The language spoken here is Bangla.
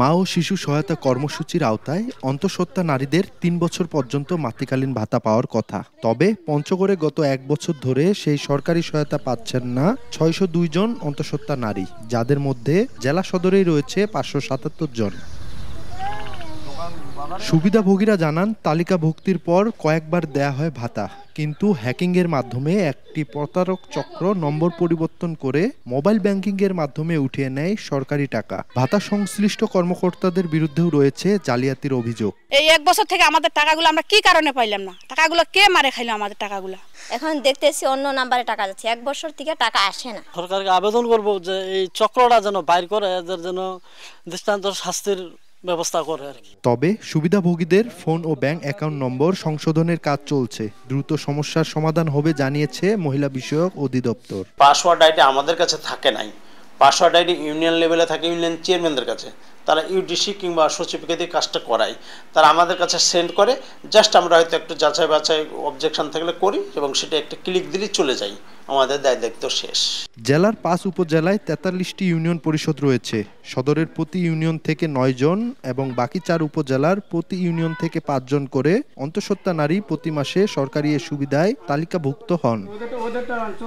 মা ও শিশু সহায়তা কর্মসূচির আওতায় অন্তঃসত্ত্বা নারীদের ৩ বছর পর্যন্ত মাতৃকালীন ভাতা পাওয়ার কথা। তবে পঞ্চগড়ে গত ১ বছর ধরে সেই সরকারি সহায়তা পাচ্ছেন না ৬০২ জন অন্তঃসত্ত্বা নারী, যাদের মধ্যে জেলা সদরেই রয়েছে ৫৭৭ জন। সুবিধাভোগীরা জানান, তালিকাভুক্তির পর কয়েকবার দেয়া হয় ভাতা, কিন্তু হ্যাকিংয়ের মাধ্যমে একটি প্রতারক চক্র নম্বর পরিবর্তন করে মোবাইল ব্যাংকিংয়ের মাধ্যমে উঠিয়ে নেয় সরকারি টাকা। ভাতা সংশ্লিষ্ট কর্মকর্তাদের বিরুদ্ধেও রয়েছে জালিয়াতির অভিযোগ। এই ১ বছর থেকে আমাদের টাকাগুলো আমরা কি কারণে পাইলাম না? টাকাগুলো কে মারে খাইলো আমাদের টাকাগুলো? এখন দেখতেছি অন্য নাম্বারে টাকা যাচ্ছে, ১ বছর থেকে টাকা আসে না। সরকারকে আবেদন করব যে এই চক্রটা যেন বাইর করে, এদের যেন দৃষ্টান্ত শাস্তির ব্যবস্থা করে আর কি। তবে সুবিধাভোগীদের ফোন ও ব্যাংক অ্যাকাউন্ট নম্বর সংশোধনের কাজ চলছে। দ্রুত সমস্যার সমাধান হবে জানিয়েছে মহিলা বিষয়ক অধিদপ্তর। পাসওয়ার্ড আইডি আমাদের কাছে থাকে নাই, পাসওয়ার্ড আইডি ইউনিয়ন লেভেলে থাকে, ইউনিয়ন চেয়ারম্যানদের কাছে। তারা ইউডিসি কিংবা সচিবকে দিয়ে কাজটা করায়, তারা আমাদের কাছে সেন্ড করে। জাস্ট আমরা হয়তো একটু যাচাই বাছাই অবজেকশন থাকলে করি এবং সেটা একটা ক্লিক দিলেই চলে যাই, আমাদের দায়িত্ব শেষ। জেলার ৫ উপজেলায় ৪৩টি ইউনিয়ন পরিষদ রয়েছে। সদরের প্রতি ইউনিয়ন থেকে ৯ জন এবং বাকি ৪ উপজেলার প্রতি ইউনিয়ন থেকে ৫ জন করে অন্তঃসত্ত্বা নারী প্রতি মাসে সরকারি এ সুবিধায় তালিকাভুক্ত হন।